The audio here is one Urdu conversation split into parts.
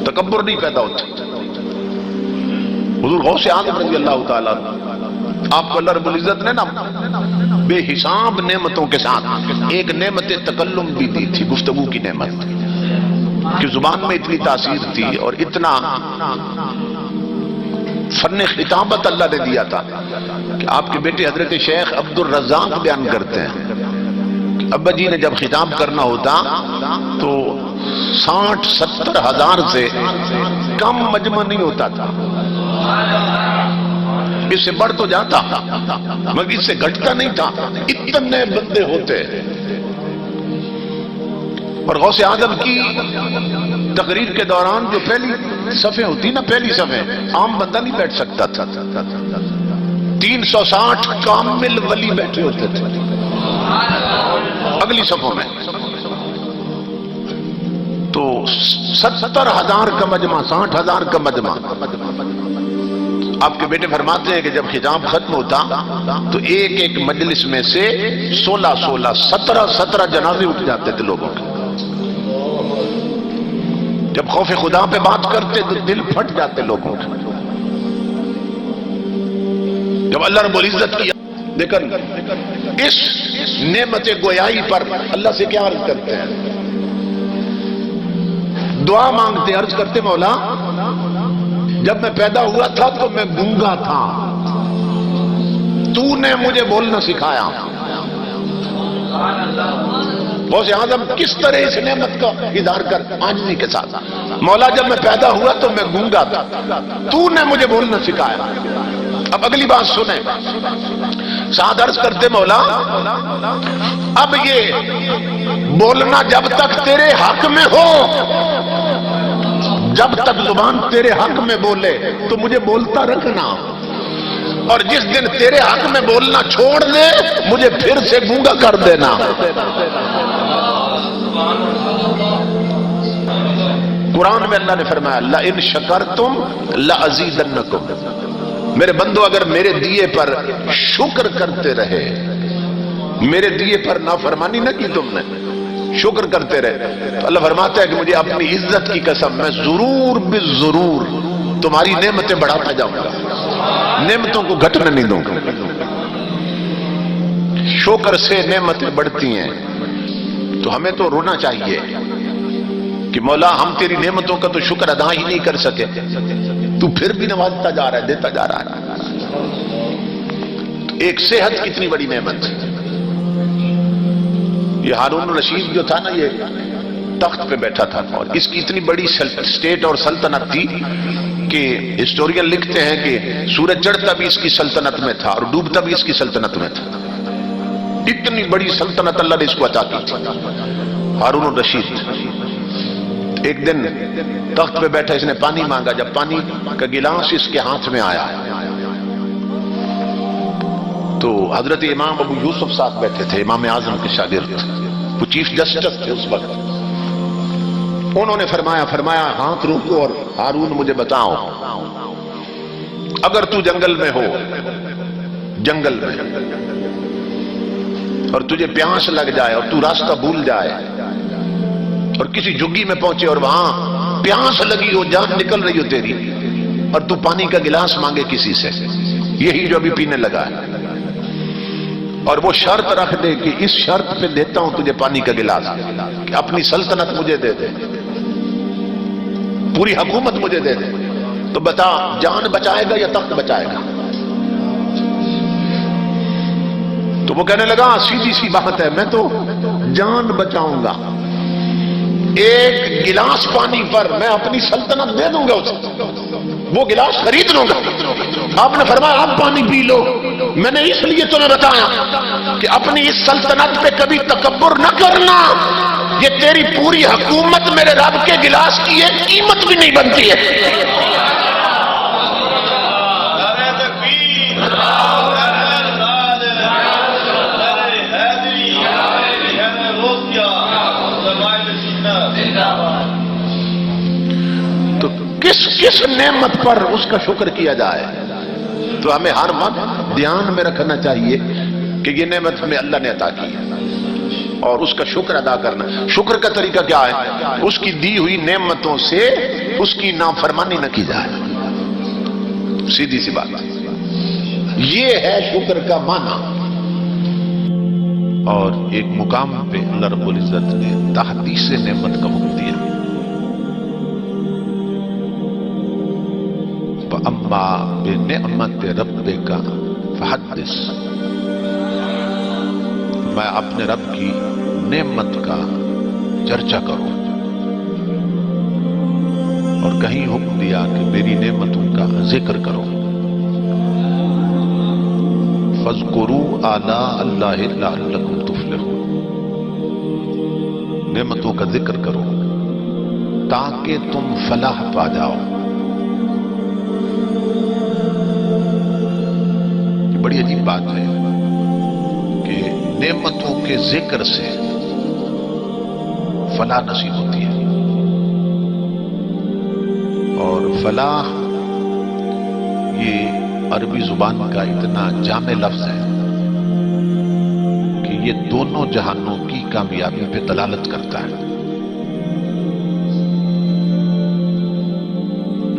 تکبر نہیں پیدا ہوتا۔ حضور غوث اعظم رضی اللہ تعالیٰ آپ کو اللہ رب العزت نے نا بے حساب نعمتوں کے ساتھ ایک نعمت تکلم بھی دی تھی، گفتگو کی نعمت، کہ زبان میں اتنی تاثیر تھی اور اتنا فن خطابت اللہ نے دیا تھا کہ آپ کے بیٹے حضرت شیخ عبد الرزاق بیان کرتے ہیں کہ ابا جی نے جب خطاب کرنا ہوتا تو 60-70 ہزار سے کم مجمع نہیں ہوتا تھا، اس سے بڑھ تو جاتا مگر اس سے گھٹتا نہیں تھا، اتنے بندے ہوتے۔ اور غوث اعظم کی تقریر کے دوران جو پہلی صفحے ہوتی نا، پہلی صفحے عام بندہ نہیں بیٹھ سکتا تھا، 360 کامل ولی بیٹھے ہوتے تھے اگلی صفحوں میں، تو 70 ہزار کا مجمع، 60 ہزار کا مجمع۔ آپ کے بیٹے فرماتے ہیں کہ جب خطاب ختم ہوتا تو ایک ایک مجلس میں سے 16 17 جنازے اٹھ جاتے تھے لوگوں کے۔ جب خوف خدا پہ بات کرتے تو دل پھٹ جاتے لوگوں کے۔ جب اللہ رب العزت کی لیکن اس نعمت گویائی پر اللہ سے کیا عرض کرتے ہیں؟ دعا مانگتے، عرض کرتے مولا جب میں پیدا ہوا تھا تو میں گونگا تھا، تو نے مجھے بولنا سکھایا۔ غوث اعظم کس طرح اس نعمت کا اظہار کر عاجزی کے ساتھ، مولا جب میں پیدا ہوا تو میں گونگا تھا، تو نے مجھے بولنا سکھایا۔ اب اگلی بات سنیں، ساتھ عرض کرتے مولا اب یہ بولنا جب تک تیرے حق میں ہو، جب تک زبان تیرے حق میں بولے تو مجھے بولتا رکھنا، اور جس دن تیرے حق میں بولنا چھوڑ دے مجھے پھر سے گونگا کر دینا۔ قرآن میں اللہ نے فرمایا لَإِن شَكَرْتُمْ لَأَزِيدَنَّكُمْ، میرے بندو اگر میرے دیے پر شکر کرتے رہے، میرے دیے پر نافرمانی نہ کی تم نے، شکر کرتے رہے، تو اللہ فرماتا ہے کہ مجھے اپنی عزت کی قسم میں ضرور بالضرور تمہاری نعمتیں بڑھاتا جاؤں گا، نعمتوں کو گھٹنے نہیں دوں گا۔ شکر سے نعمتیں بڑھتی ہیں، تو ہمیں تو رونا چاہیے کہ مولا ہم تیری نعمتوں کا تو شکر ادا ہی نہیں کر سکے، تو پھر بھی نوازتا جا رہا ہے، دیتا جا رہا ہے۔ تو ایک صحت کتنی بڑی نعمت ہے۔ یہ ہارون الرشید جو تھا نا، یہ تخت پہ بیٹھا تھا اور اس کی اتنی بڑی سٹیٹ اور سلطنت تھی کہ ہسٹورین لکھتے ہیں کہ سورج چڑھتا بھی اس کی سلطنت میں تھا اور ڈوبتا بھی اس کی سلطنت میں تھا۔ اتنی بڑی سلطنت اللہ نے اس کو عطا کی تھی۔ ہارون الرشید ایک دن تخت پہ بیٹھا، اس نے پانی مانگا، جب پانی کا گلاس اس کے ہاتھ میں آیا تو حضرت امام ابو یوسف ساتھ بیٹھے تھے، امام اعظم کے شاگرد، وہ چیف جسٹس تھے اس وقت۔ انہوں نے فرمایا ہاتھ روکو اور ہارون مجھے بتاؤ، اگر تو جنگل میں ہو، جنگل میں، اور تجھے پیاس لگ جائے اور تو راستہ بھول جائے اور کسی جھگی میں پہنچے اور وہاں پیاس لگی ہو، جان نکل رہی ہو تیری، اور تو پانی کا گلاس مانگے کسی سے، یہی جو ابھی پینے لگا ہے، اور وہ شرط رکھ دے کہ اس شرط پہ دیتا ہوں تجھے پانی کا گلاس کہ اپنی سلطنت مجھے دے دے، پوری حکومت مجھے دے دے، تو بتا جان بچائے گا یا تخت بچائے گا؟ تو وہ کہنے لگا سیدھی سی بات ہے، میں تو جان بچاؤں گا، ایک گلاس پانی پر میں اپنی سلطنت دے دوں گا اسے، وہ گلاس خرید لوں گا۔ آپ نے فرمایا آپ پانی پی لو، میں نے اس لیے تمہیں بتایا کہ اپنی اس سلطنت پہ کبھی تکبر نہ کرنا، یہ تیری پوری حکومت میرے رب کے گلاس کی ایک قیمت بھی نہیں بنتی ہے۔ تو کس نعمت پر اس کا شکر کیا جائے، تو ہمیں ہر وقت دھیان میں رکھنا چاہیے کہ یہ نعمت ہمیں اللہ نے عطا کی ہے۔ اور اس کا شکر ادا کرنا. شکر کا طریقہ کیا ہے؟ اس کی دی ہوئی نعمتوں سے اس کی نافرمانی نہ کی جائے. سیدھی سی بات. یہ ہے شکر کا معنی. اور ایک مقام پہ اللہ رب العزت نے تحدیث نعمت کا حکم دیا. فَأَمَّا بِنِعْمَتِ رَبِّكَ فَحَدِّثْ. میں اپنے رب کی نعمت کا چرچا کروں. اور کہیں حکم دیا کہ میری نعمتوں کا ذکر کرو. فَاذْكُرُوا آلَاءَ اللَّهِ لَعَلَّكُمْ تُفْلِحُونَ. نعمتوں کا ذکر کرو تاکہ تم فلاح پا جاؤ. بڑی عجیب بات ہے کہ نعمتوں کے ذکر سے فلاح نصیب ہوتی ہے. اور فلاح یہ عربی زبان کا اتنا جامع لفظ ہے کہ یہ دونوں جہانوں کی کامیابی پہ دلالت کرتا ہے.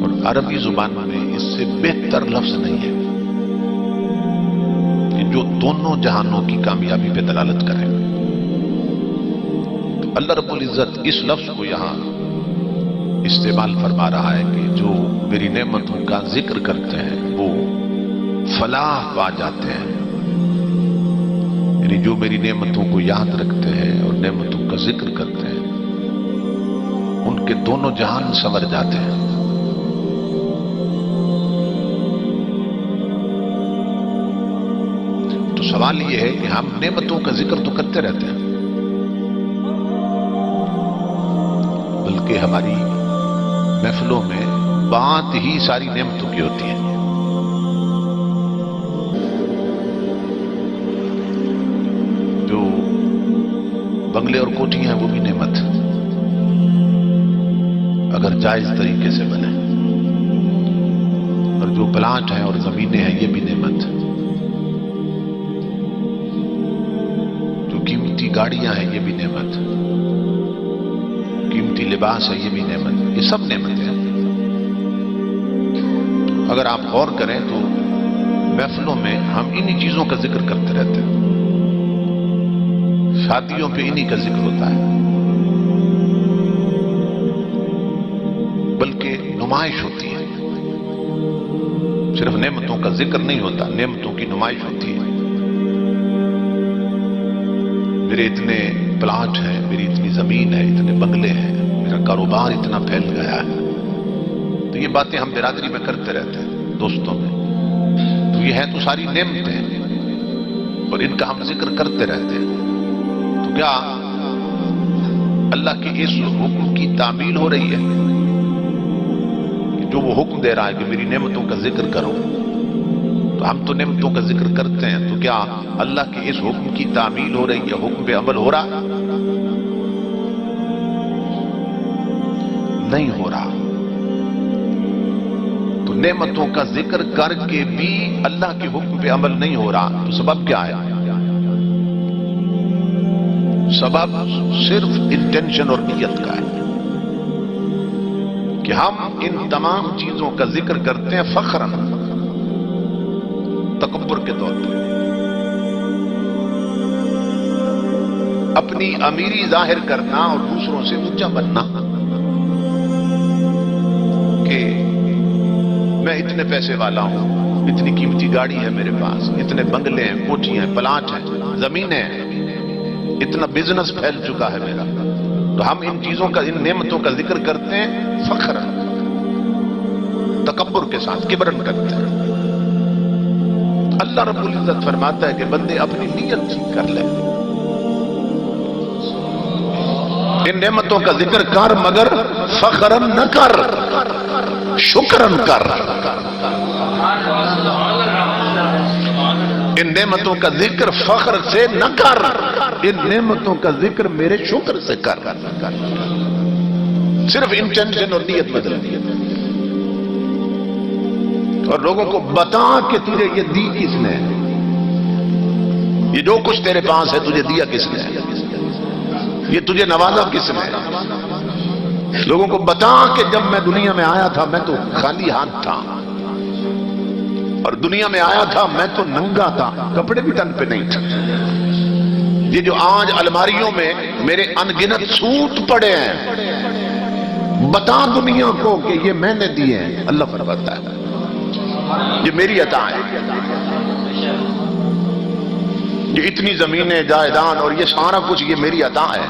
اور عربی زبان میں اس سے بہتر لفظ نہیں ہے جو دونوں جہانوں کی کامیابی پہ دلالت کرے. اللہ رب العزت اس لفظ کو یہاں استعمال فرما رہا ہے کہ جو میری نعمتوں کا ذکر کرتے ہیں وہ فلاح پا جاتے ہیں. یعنی جو میری نعمتوں کو یاد رکھتے ہیں اور نعمتوں کا ذکر کرتے ہیں ان کے دونوں جہان سنور جاتے ہیں. سوال یہ ہے کہ ہم نعمتوں کا ذکر تو کرتے رہتے ہیں بلکہ ہماری محفلوں میں بات ہی ساری نعمتوں کی ہوتی ہے. جو بنگلے اور کوٹھیاں ہیں وہ بھی نعمت اگر جائز طریقے سے بنے. اور جو پلاٹ ہیں اور زمینیں ہیں یہ بھی نعمت. قیمتی گاڑیاں ہیں یہ بھی نعمت. قیمتی لباس ہے یہ بھی نعمت. یہ سب نعمت ہیں. اگر آپ غور کریں تو محفلوں میں ہم انہی چیزوں کا ذکر کرتے رہتے ہیں. شادیوں پہ انہی کا ذکر ہوتا ہے بلکہ نمائش ہوتی ہے. صرف نعمتوں کا ذکر نہیں ہوتا، نعمتوں کی نمائش ہوتی ہے. میرے اتنے پلاٹ ہیں، میری اتنی زمین ہے، اتنے بنگلے ہیں، میرا کاروبار اتنا پھیل گیا ہے. تو یہ باتیں ہم برادری میں کرتے رہتے ہیں، دوستوں میں. تو یہ ہے تو ساری نعمتیں اور ان کا ہم ذکر کرتے رہتے ہیں. تو کیا اللہ کے اس حکم کی تعمیل ہو رہی ہے کہ جو وہ حکم دے رہا ہے کہ میری نعمتوں کا ذکر کرو تو ہم تو نعمتوں کا ذکر کرتے ہیں. تو کیا اللہ کے اس حکم کی تعمیل ہو رہی ہے؟ حکم پہ عمل ہو رہا؟ نہیں ہو رہا. تو نعمتوں کا ذکر کر کے بھی اللہ کے حکم پہ عمل نہیں ہو رہا تو سبب کیا ہے؟ سبب صرف انٹینشن اور نیت کا ہے کہ ہم ان تمام چیزوں کا ذکر کرتے ہیں فخراً، تکبر کے طور پر، اپنی امیری ظاہر کرنا اور دوسروں سے اونچا بننا کہ میں اتنے پیسے والا ہوں، اتنی قیمتی گاڑی ہے میرے پاس، اتنے بنگلے ہیں، کوٹھیاں ہیں، پلاٹ ہیں، زمینیں ہیں، اتنا بزنس پھیل چکا ہے میرا. تو ہم ان چیزوں کا، ان نعمتوں کا ذکر کرتے ہیں فخر، تکبر کے ساتھ، کبرن کرتے ہیں. اللہ رب العزت فرماتا ہے کہ بندے اپنی نیت ٹھیک کر لیں. ان نعمتوں کا ذکر کر مگر فخرن نہ کر، شکرن کر. ان نعمتوں کا ذکر فخر سے نہ کر، ان نعمتوں کا ذکر میرے شکر سے کر. صرف انٹینشن اور نیت بدل دی اور لوگوں کو بتا کہ تجھے یہ دی کس نے، یہ جو کچھ تیرے پاس ہے تجھے دیا کس نے. یہ تجھے نوازا کس نے؟ لوگوں کو بتا کہ جب میں دنیا میں آیا تھا میں تو خالی ہاتھ تھا، اور دنیا میں آیا تھا میں تو ننگا تھا، کپڑے بھی تن پہ نہیں تھے۔ یہ جو آج الماریوں میں میرے انگنت سوٹ پڑے ہیں، بتا دنیا کو کہ یہ میں نے دیے ہیں۔ اللہ فرماتا ہے یہ میری عطا ہے، یہ اتنی زمینیں جائیداد اور یہ سارا کچھ یہ میری عطا ہے۔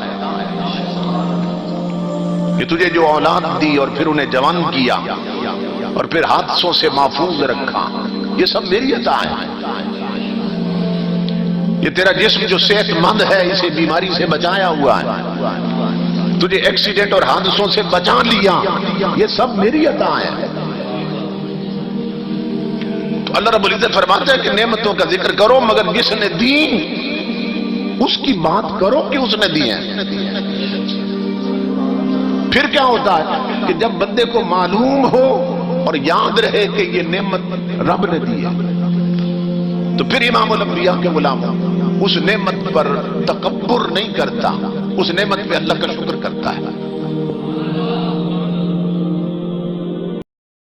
کہ تجھے جو اولاد دی اور پھر انہیں جوان کیا اور پھر حادثوں سے محفوظ رکھا، یہ سب میری عطا ہے۔ یہ تیرا جسم جو صحت مند ہے اسے بیماری سے بچایا ہوا ہے، تجھے ایکسیڈنٹ اور حادثوں سے بچا لیا، یہ سب میری عطا ہے۔ تو اللہ رب العزت فرماتا ہے کہ نعمتوں کا ذکر کرو مگر جس نے دی اس کی بات کرو کہ اس نے دی ہے۔ پھر کیا ہوتا ہے کہ جب بندے کو معلوم ہو اور یاد رہے کہ یہ نعمت رب نے دی ہے، تو پھر امام الانبیاء کے غلام اس نعمت پر تکبر نہیں کرتا، اس نعمت پہ اللہ کا شکر کرتا ہے۔